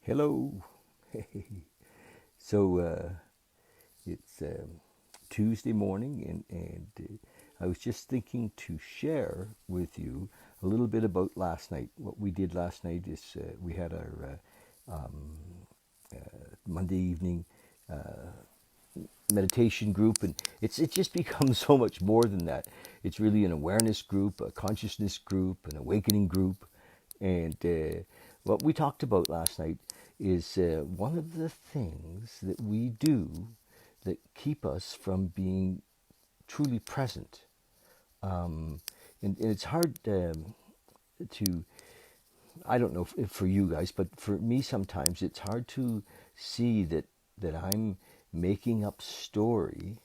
Hello. So it's Tuesday morning, and I was just thinking to share with you a little bit about last night. What we did last night is we had our Monday evening meditation group, and it just becomes so much more than that. It's really an awareness group, a consciousness group, an awakening group, and what we talked about last night is one of the things that we do that keep us from being truly present. And it's hard to, I don't know if for you guys, but for me sometimes it's hard to see that I'm making up story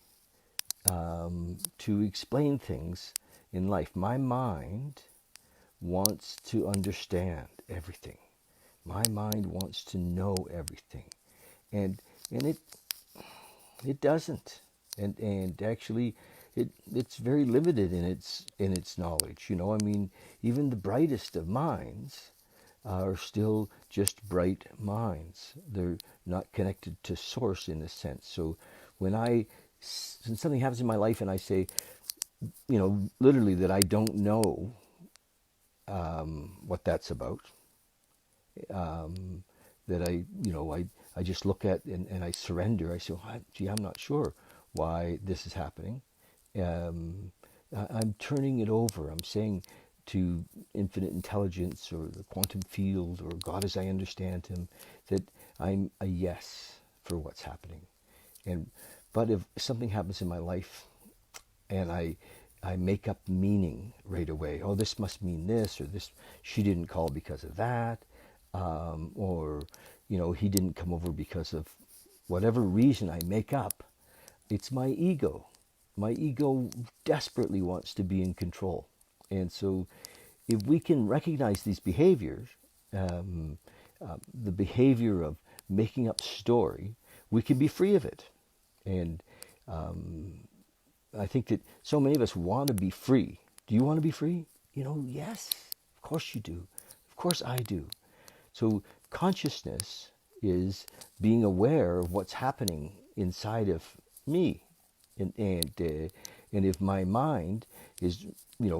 to explain things in life. My mind wants to understand everything. My mind wants to know everything, and it doesn't, and actually, it's very limited in its knowledge. I mean, even the brightest of minds are still just bright minds. They're not connected to source in a sense. So when something happens in my life and I say, literally that I don't know what that's about, that I just look at and I surrender. I say, oh, gee, I'm not sure why this is happening. Um, I'm turning it over. I'm saying to infinite intelligence or the quantum field or God as I understand Him that I'm a yes for what's happening. And but if something happens in my life and I make up meaning right away. Oh, this must mean this, or this. She didn't call because of that, or he didn't come over because of whatever reason I make up. It's my ego. My ego desperately wants to be in control, and so if we can recognize these behaviors, um, the behavior of making up story, we can be free of it. And I think that so many of us want to be free. Do you want to be free? Yes, of course you do. Of course I do. So consciousness is being aware of what's happening inside of me, and if my mind is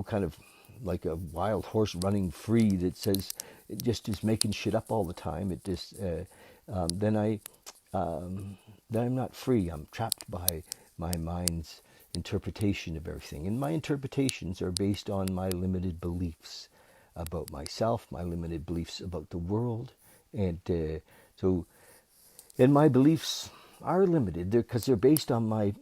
kind of like a wild horse running free that says it just is making shit up all the time, it just then then I'm not free. I'm trapped by my mind's interpretation of everything. And my interpretations are based on my limited beliefs about myself, my limited beliefs about the world. And so, and my beliefs are limited because they're based on my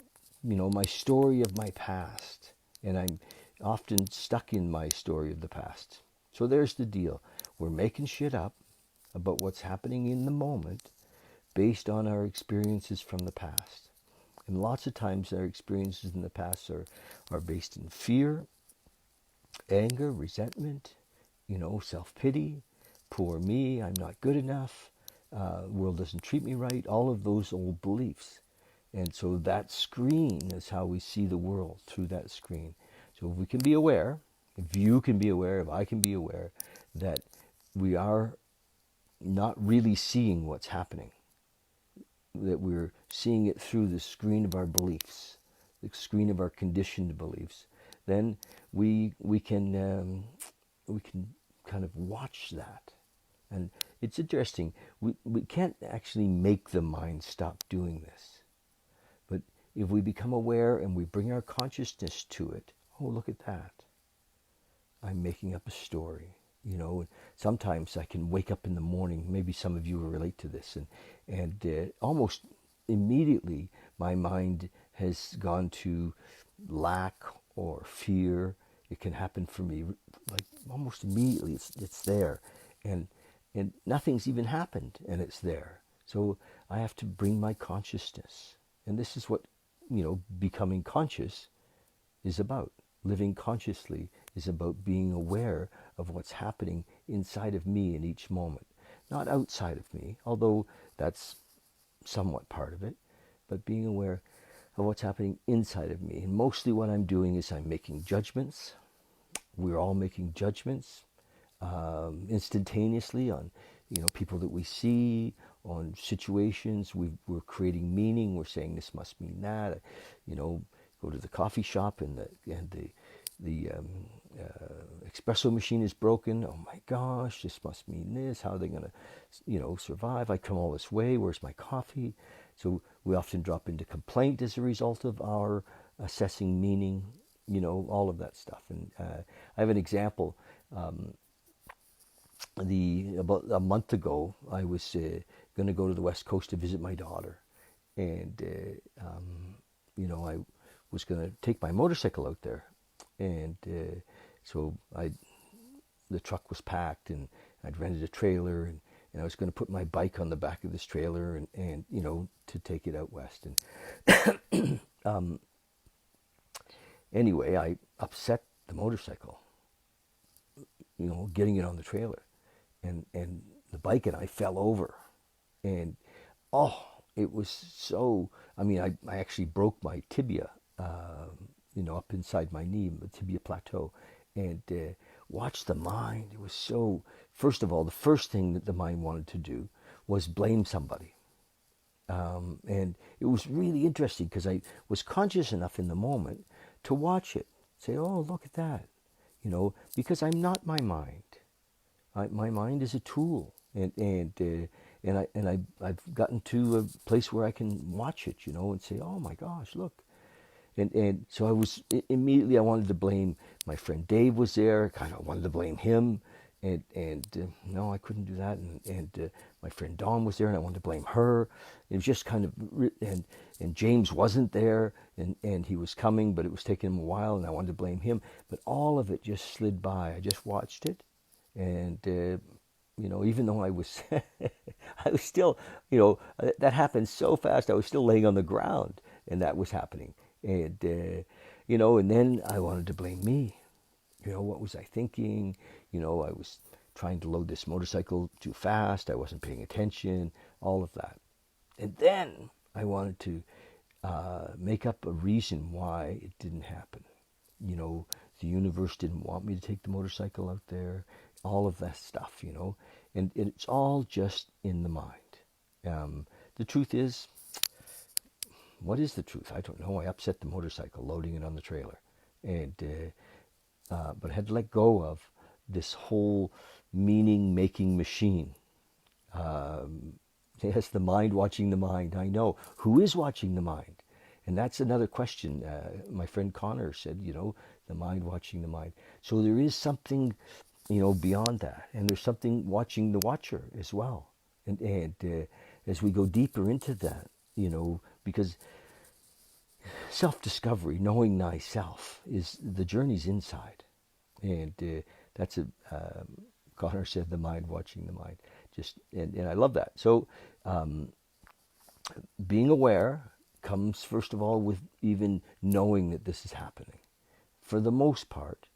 story of my past. And I'm often stuck in my story of the past. So there's the deal. We're making shit up about what's happening in the moment based on our experiences from the past. And lots of times our experiences in the past are based in fear, anger, resentment, self-pity, poor me, I'm not good enough, the world doesn't treat me right, all of those old beliefs. And so that screen is how we see the world, through that screen. So if we can be aware, if you can be aware, if I can be aware that we are not really seeing what's happening, that we're seeing it through the screen of our beliefs, the screen of our conditioned beliefs, then we can kind of watch that. And it's interesting. We can't actually make the mind stop doing this. But if we become aware and we bring our consciousness to it, oh, look at that. I'm making up a story. Sometimes I can wake up in the morning. Maybe some of you will relate to this, and almost immediately my mind has gone to lack or fear. It can happen for me, like almost immediately. It's there, and nothing's even happened, and it's there. So I have to bring my consciousness, and this is what becoming conscious is about. Living consciously is about being aware of what's happening inside of me in each moment. Not outside of me, although that's somewhat part of it, but being aware of what's happening inside of me. And mostly what I'm doing is I'm making judgments. We're all making judgments instantaneously on people that we see, on situations. We're creating meaning. We're saying this must mean that. Go to the coffee shop and the espresso machine is broken. Oh my gosh, this must mean this. How are they going to, survive? I come all this way. Where's my coffee? So we often drop into complaint as a result of our assessing meaning. All of that stuff. And I have an example. About a month ago, I was going to go to the West Coast to visit my daughter, and I was going to take my motorcycle out there, and so the truck was packed, and I'd rented a trailer, and I was going to put my bike on the back of this trailer, and to take it out west, and anyway, I upset the motorcycle, getting it on the trailer. And the bike and I fell over. And, it was so, I actually broke my tibia, up inside my knee, the tibia plateau. And watch the mind. It was so, first of all, the first thing that the mind wanted to do was blame somebody. And it was really interesting because I was conscious enough in the moment to watch it. Say, oh, look at that. Because I'm not my mind. My mind is a tool, and I've gotten to a place where I can watch it, and say, oh my gosh, look, and so I wanted to blame my friend Dave was there, kind of wanted to blame him, and no, I couldn't do that, and my friend Dawn was there, and I wanted to blame her. It was just kind of, and James wasn't there, and he was coming, but it was taking him a while, and I wanted to blame him, but all of it just slid by. I just watched it. And, even though I was, I was still, that happened so fast, I was still laying on the ground, and that was happening. And, and then I wanted to blame me. What was I thinking? I was trying to load this motorcycle too fast. I wasn't paying attention, all of that. And then I wanted to make up a reason why it didn't happen. The universe didn't want me to take the motorcycle out there. All of that stuff, and it's all just in the mind. The truth is, what is the truth? I don't know. I upset the motorcycle loading it on the trailer, and but I had to let go of this whole meaning-making machine. Yes, the mind watching the mind. I know. Who is watching the mind? And that's another question. My friend Connor said, the mind watching the mind. So there is something, beyond that. And there's something watching the watcher as well. And as we go deeper into that, because self-discovery, knowing thyself, is the journey's inside. And that's Connor said, the mind watching the mind. And I love that. So being aware comes first of all with even knowing that this is happening. For the most part,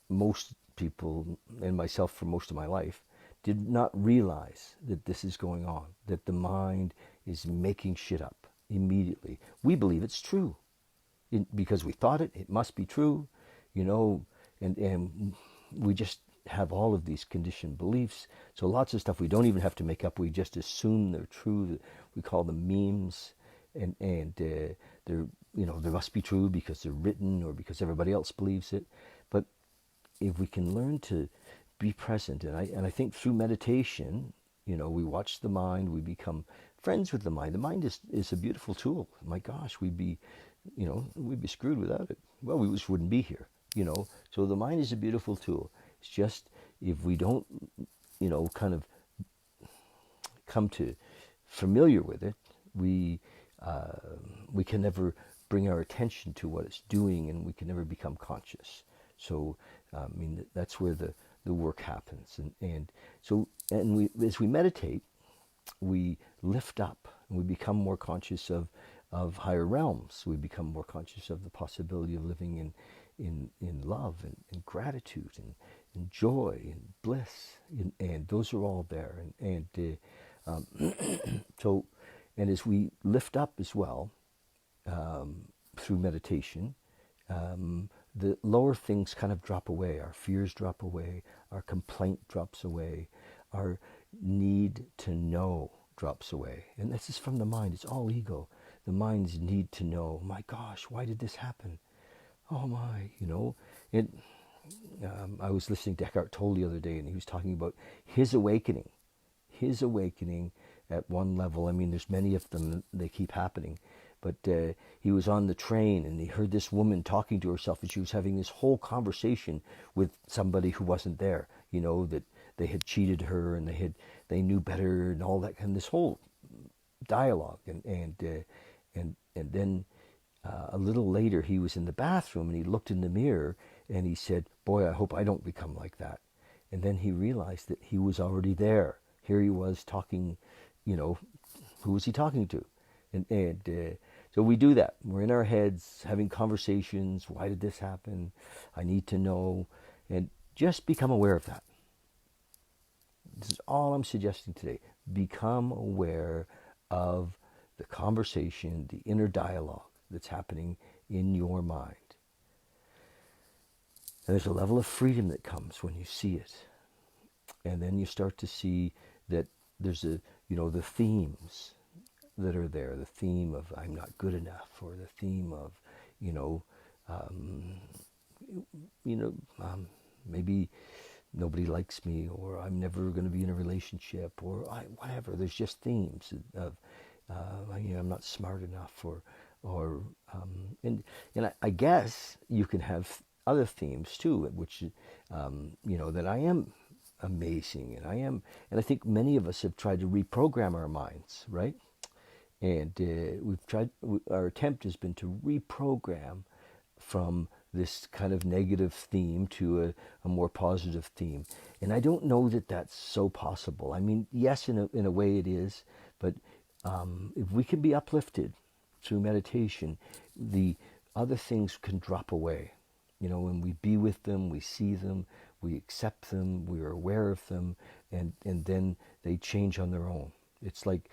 most people, and myself for most of my life, did not realize that this is going on, that the mind is making shit up immediately. We believe it's true because we thought it must be true, and we just have all of these conditioned beliefs. So lots of stuff we don't even have to make up. We just assume they're true. We call them memes, and they're, they must be true because they're written or because everybody else believes it. But if we can learn to be present, and I think through meditation, we watch the mind, we become friends with the mind. The mind is a beautiful tool. My gosh, we'd be screwed without it. Well, we just wouldn't be here, So the mind is a beautiful tool. It's just if we don't, kind of come to familiar with it, we can never bring our attention to what it's doing, and we can never become conscious. So, that's where the work happens. And as we meditate, we lift up and we become more conscious of higher realms. We become more conscious of the possibility of living in love and gratitude and joy and bliss. And those are all there. So, and as we lift up as well, through meditation, the lower things kind of drop away. Our fears drop away. Our complaint drops away. need to know drops away. And this is from the mind. It's all ego. The mind's need to know. My gosh, why did this happen? Oh my, It. I was listening to Eckhart Tolle the other day, and he was talking about his awakening. His awakening at one level. I mean, there's many of them. They keep happening. But he was on the train, and he heard this woman talking to herself, and she was having this whole conversation with somebody who wasn't there. That they had cheated her, and they knew better, and all that, and this whole dialogue. And then a little later, he was in the bathroom, and he looked in the mirror, and he said, "Boy, I hope I don't become like that." And then he realized that he was already there. Here he was talking, who was he talking to? And so we do that. We're in our heads having conversations. Why did this happen? I need to know. And just become aware of that. This is all I'm suggesting today. Become aware of the conversation, the inner dialogue that's happening in your mind. And there's a level of freedom that comes when you see it. And then you start to see that there's the themes that are there. The theme of I'm not good enough, or the theme of, maybe nobody likes me, or I'm never going to be in a relationship, or whatever. There's just themes of, I'm not smart enough, and I guess you can have other themes too, which, that I am amazing, and I think many of us have tried to reprogram our minds, right? And our attempt has been to reprogram from this kind of negative theme to a more positive theme. And I don't know that that's so possible. I mean, yes, in a way it is, but if we can be uplifted through meditation, the other things can drop away. When we be with them, we see them, we accept them, we are aware of them, and then they change on their own. It's like,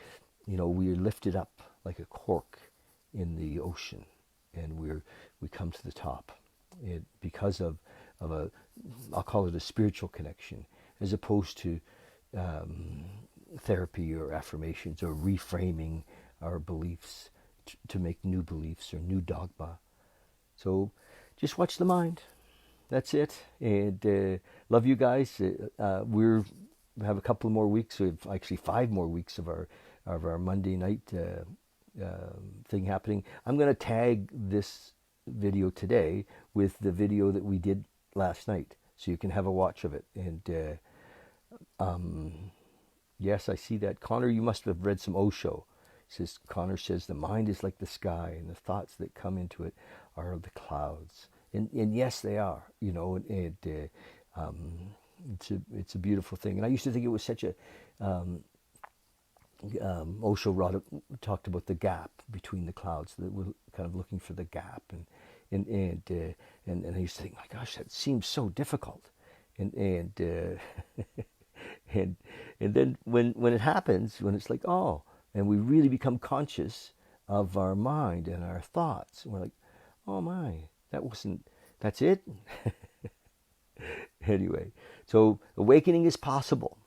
we are lifted up like a cork in the ocean, and we come to the top. Because of I'll call it a spiritual connection, as opposed to therapy or affirmations or reframing our beliefs to make new beliefs or new dogma. So just watch the mind. That's it. And love you guys. We have a couple more weeks. We have actually 5 more weeks of our Monday night thing happening. I'm going to tag this video today with the video that we did last night, so you can have a watch of it. And yes, I see that. Connor, you must have read some Osho. Connor says, the mind is like the sky, and the thoughts that come into it are the clouds. And yes, they are. It's a beautiful thing. And I used to think it was such a Osho talked about the gap between the clouds, that we're kind of looking for the gap, and I used to think, my gosh, that seems so difficult, and and then when it happens, when it's like, oh, and we really become conscious of our mind and our thoughts, and we're like, oh my, that's it. Anyway, so awakening is possible,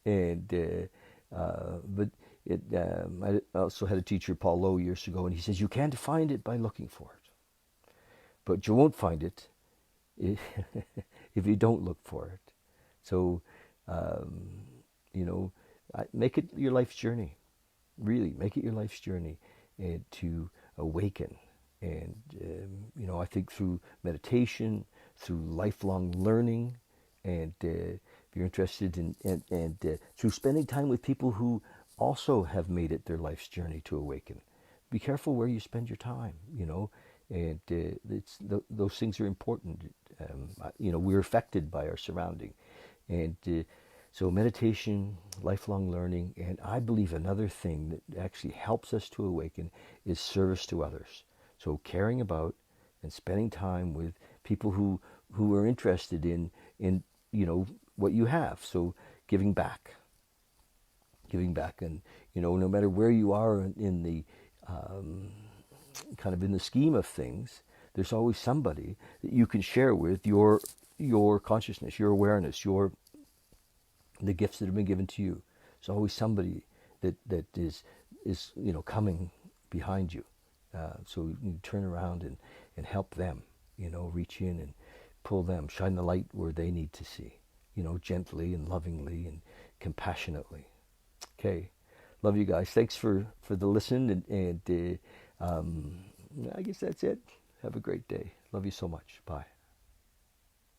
and but I also had a teacher, Paul Lowe, years ago, and he says you can't find it by looking for it, but you won't find it if you don't look for it. So make it your life's journey. Really, make it your life's journey, and to awaken. And I think through meditation, through lifelong learning, and if you're interested in through spending time with people who also have made it their life's journey to awaken. Be careful where you spend your time, and those things are important. We're affected by our surrounding, and so meditation, lifelong learning, and I believe another thing that actually helps us to awaken is service to others. So caring about and spending time with people who are interested in what you have. So giving back, and no matter where you are in the kind of in the scheme of things, there's always somebody that you can share with your consciousness, your awareness, your the gifts that have been given to you. There's always somebody that is coming behind you. So you turn around and help them, reach in and pull them, shine the light where they need to see, gently and lovingly and compassionately. Okay. Love you guys. Thanks for the listen. And I guess that's it. Have a great day. Love you so much. Bye.